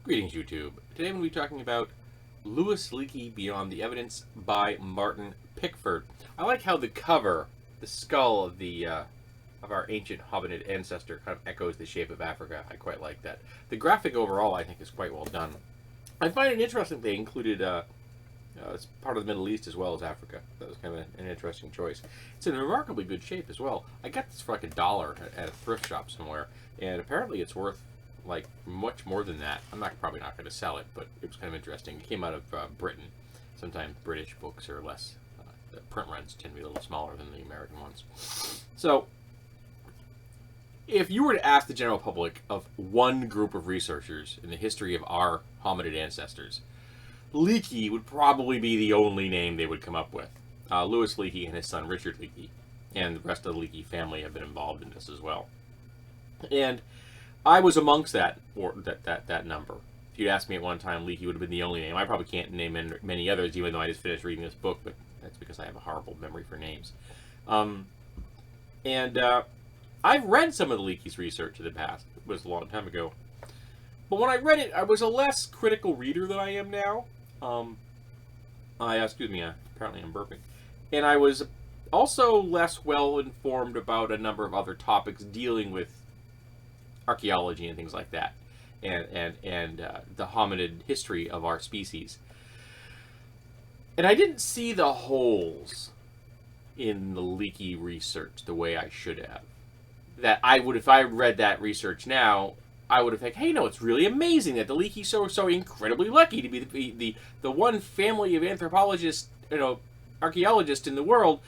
Greetings, YouTube. Today I'm going to be talking about Louis Leakey Beyond the Evidence by Martin Pickford. I like how the cover, the skull of of our ancient hominid ancestor, kind of echoes the shape of Africa. I quite like that. The graphic overall, I think, is quite well done. I find it interesting they included it's part of the Middle East as well as Africa. That was kind of an interesting choice. It's in remarkably good shape as well. I got this for like $1 at a thrift shop somewhere, and apparently it's worth like much more than that. I'm probably not going to sell it, but it was kind of interesting. It came out of Britain. Sometimes British books are less. The print runs tend to be a little smaller than the American ones. So, if you were to ask the general public of one group of researchers in the history of our hominid ancestors, Leakey would probably be the only name they would come up with. Louis Leakey and his son Richard Leakey, and the rest of the Leakey family have been involved in this as well. And I was amongst that number. If you'd asked me at one time, Leakey would have been the only name. I probably can't name many others, even though I just finished reading this book, but that's because I have a horrible memory for names. I've read some of the Leakey's research in the past. It was a long time ago. But when I read it, I was a less critical reader than I am now. Apparently I'm burping. And I was also less well informed about a number of other topics dealing with archaeology and things like that, and the hominid history of our species. And I didn't see the holes in the Leakey research the way I should have. That I would, if I read that research now, I would have think, hey, no, it's really amazing that the Leakeys are so incredibly lucky to be the one family of anthropologists, archaeologists in the world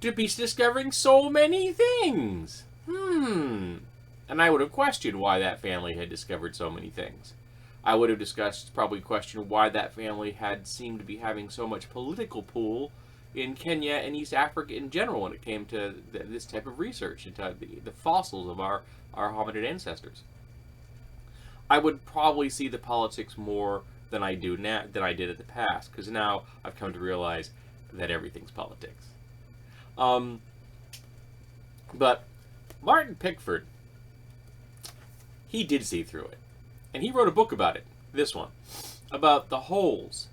to be discovering so many things. And I would have questioned why that family had discovered so many things. I would have probably questioned why that family had seemed to be having so much political pull in Kenya and East Africa in general when it came to this type of research into the fossils of our hominid ancestors. I would probably see the politics more than I do now, than I did in the past, because now I've come to realize that everything's politics. But Martin Pickford, he did see through it. And he wrote a book about it, this one, about the holes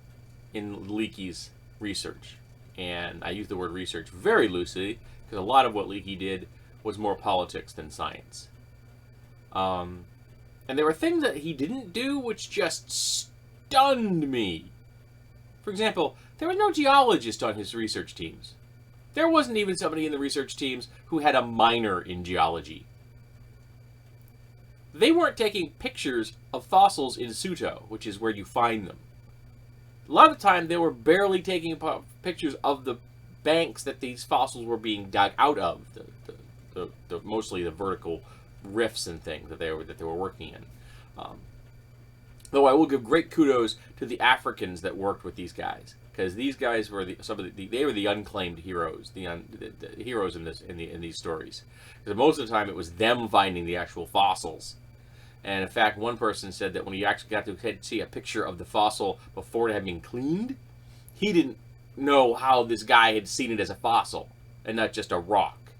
in Leakey's research. And I use the word research very loosely, because a lot of what Leakey did was more politics than science. And there were things that he didn't do which just stunned me. For example, there was no geologist on his research teams. There wasn't even somebody in the research teams who had a minor in geology. They weren't taking pictures of fossils in situ, which is where you find them. A lot of the time, they were barely taking pictures of the banks that these fossils were being dug out of, mostly the vertical rifts and things that they were working in. Though I will give great kudos to the Africans that worked with these guys, because these guys were they were the unclaimed heroes, the heroes in these stories. Because most of the time, it was them finding the actual fossils. And in fact, one person said that when he actually got to see a picture of the fossil before it had been cleaned, he didn't know how this guy had seen it as a fossil and not just a rock.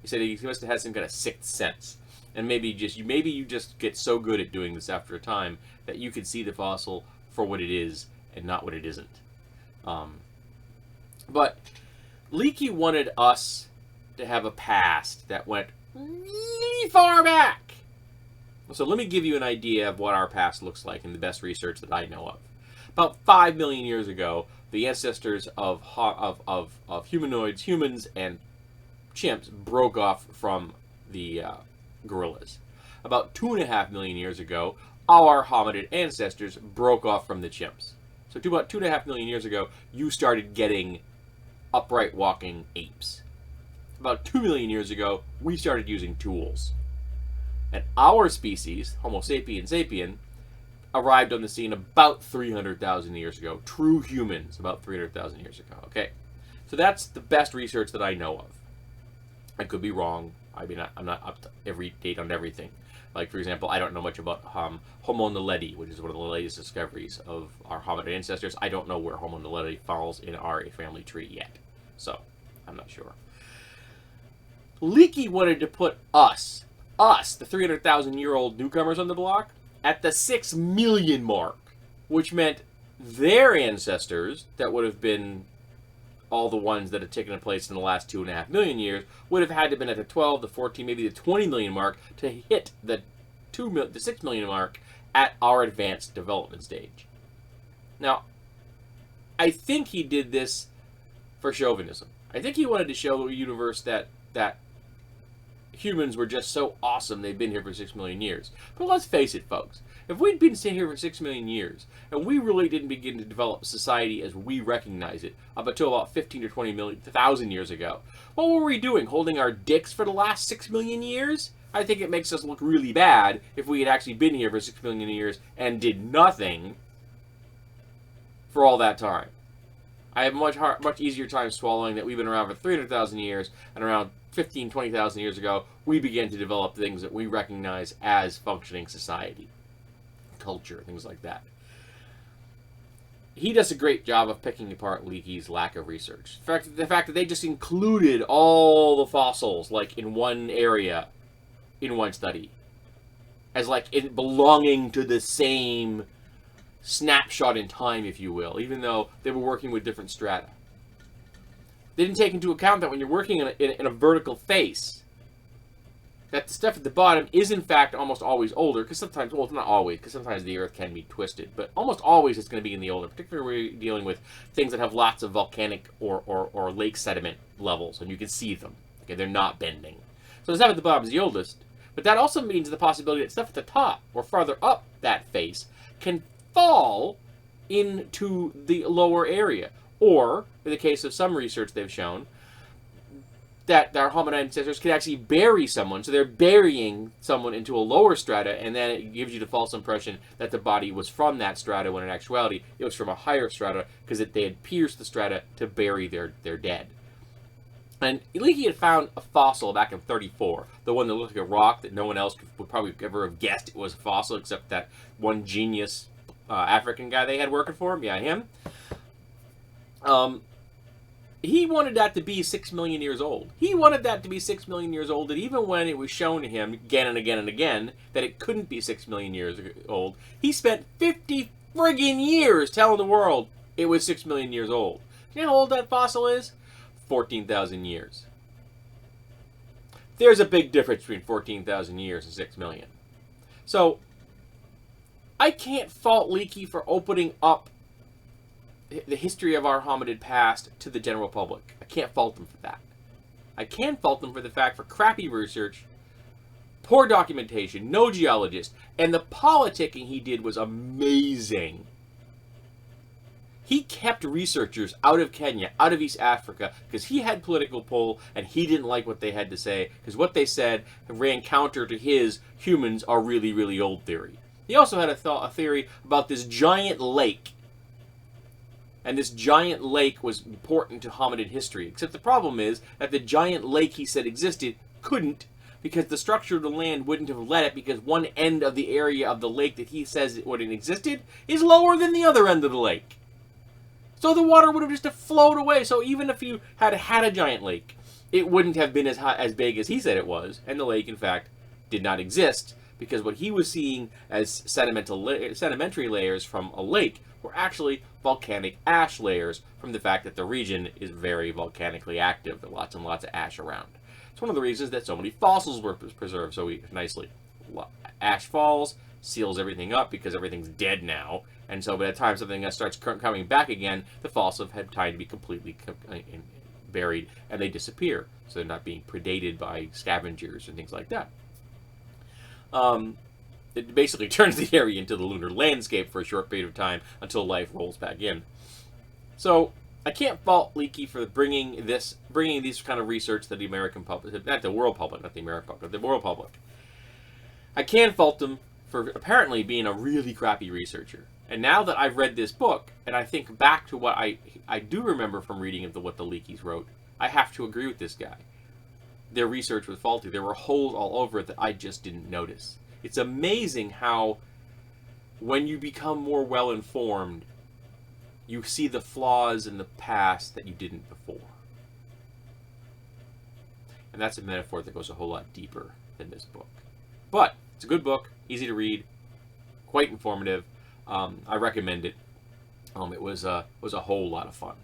He said he must have had some kind of sixth sense. And maybe you just get so good at doing this after a time that you could see the fossil for what it is and not what it isn't. But Leakey wanted us to have a past that went really far back. So let me give you an idea of what our past looks like in the best research that I know of. About 5 million years ago, the ancestors of humanoids, humans, and chimps broke off from the gorillas. About 2.5 million years ago, our hominid ancestors broke off from the chimps. So about 2.5 million years ago, you started getting upright walking apes. About 2 million years ago, we started using tools. And our species, Homo sapien sapien, arrived on the scene about 300,000 years ago. True humans, about 300,000 years ago. Okay, so that's the best research that I know of. I could be wrong. I mean, I'm not up to every date on everything. Like, for example, I don't know much about Homo naledi, which is one of the latest discoveries of our hominid ancestors. I don't know where Homo naledi falls in our family tree yet. So, I'm not sure. Leakey wanted to put us, the 300,000-year-old newcomers on the block, at the 6 million mark, which meant their ancestors, that would have been all the ones that had taken place in the last 2.5 million years, would have had to have been at the 12, the 14, maybe the 20 million mark to hit the 6 million mark at our advanced development stage. Now, I think he did this for chauvinism. I think he wanted to show the universe that humans were just so awesome they've been here for 6 million years. But let's face it, folks. If we'd been sitting here for 6 million years, and we really didn't begin to develop society as we recognize it up until about 15 to 20,000 years ago, what were we doing? Holding our dicks for the last 6 million years? I think it makes us look really bad if we had actually been here for 6 million years and did nothing for all that time. I have much easier time swallowing that we've been around for 300,000 years, and around 15, 20,000 years ago, we began to develop things that we recognize as functioning society. Culture, things like that. He does a great job of picking apart Leakey's lack of research. The fact that they just included all the fossils, like, in one area, in one study, as, like, it belonging to the same snapshot in time, if you will, even though they were working with different strata. They didn't take into account that when you're working in a vertical face, that the stuff at the bottom is in fact almost always older, because sometimes, well, not always, because sometimes the Earth can be twisted, but almost always it's going to be in the older, particularly when we're dealing with things that have lots of volcanic or lake sediment levels, and you can see them. Okay, they're not bending. So the stuff at the bottom is the oldest, but that also means the possibility that stuff at the top, or farther up that face, can fall into the lower area. Or, in the case of some research they've shown, that our hominid ancestors can actually bury someone. So they're burying someone into a lower strata, and then it gives you the false impression that the body was from that strata, when in actuality it was from a higher strata, because they had pierced the strata to bury their dead. And Leakey had found a fossil back in 1934, the one that looked like a rock that no one else would probably ever have guessed it was a fossil, except that one genius African guy they had working for him. Yeah, him. He wanted that to be 6 million years old. He wanted that to be 6 million years old, and even when it was shown to him again and again and again that it couldn't be 6 million years old, he spent 50 friggin' years telling the world it was 6 million years old. You know how old that fossil is? 14,000 years. There's a big difference between 14,000 years and 6 million. So, I can't fault Leakey for opening up the history of our hominid past to the general public. I can't fault them for that. I can fault them for the fact for crappy research, poor documentation, no geologist, and the politicking he did was amazing. He kept researchers out of Kenya, out of East Africa, because he had political pull and he didn't like what they had to say, because what they said ran counter to his humans are really, really old theory. He also had a theory about this giant lake. And this giant lake was important to hominid history. Except the problem is that the giant lake he said existed couldn't, because the structure of the land wouldn't have let it, because one end of the area of the lake that he says it wouldn't existed is lower than the other end of the lake. So the water would have just flowed away. So even if you had a giant lake, it wouldn't have been as big as he said it was. And the lake, in fact, did not exist, because what he was seeing as sedimentary layers from a lake were actually volcanic ash layers from the fact that the region is very volcanically active. There are lots and lots of ash around. It's one of the reasons that so many fossils were preserved so nicely. Ash falls, seals everything up because everything's dead now, and so by the time something starts coming back again, the fossils have had time to be completely buried, and they disappear, so they're not being predated by scavengers and things like that. It basically turns the area into the lunar landscape for a short period of time until life rolls back in. So I can't fault Leakey for bringing these kind of research to the American public, not the world public, not the American public, the world public. I can fault him for apparently being a really crappy researcher. And now that I've read this book, and I think back to what I do remember from reading of what the Leakeys wrote, I have to agree with this guy. Their research was faulty. There were holes all over it that I just didn't notice. It's amazing how, when you become more well-informed, you see the flaws in the past that you didn't before. And that's a metaphor that goes a whole lot deeper than this book. But it's a good book, easy to read. quite informative. I recommend it. It was a whole lot of fun.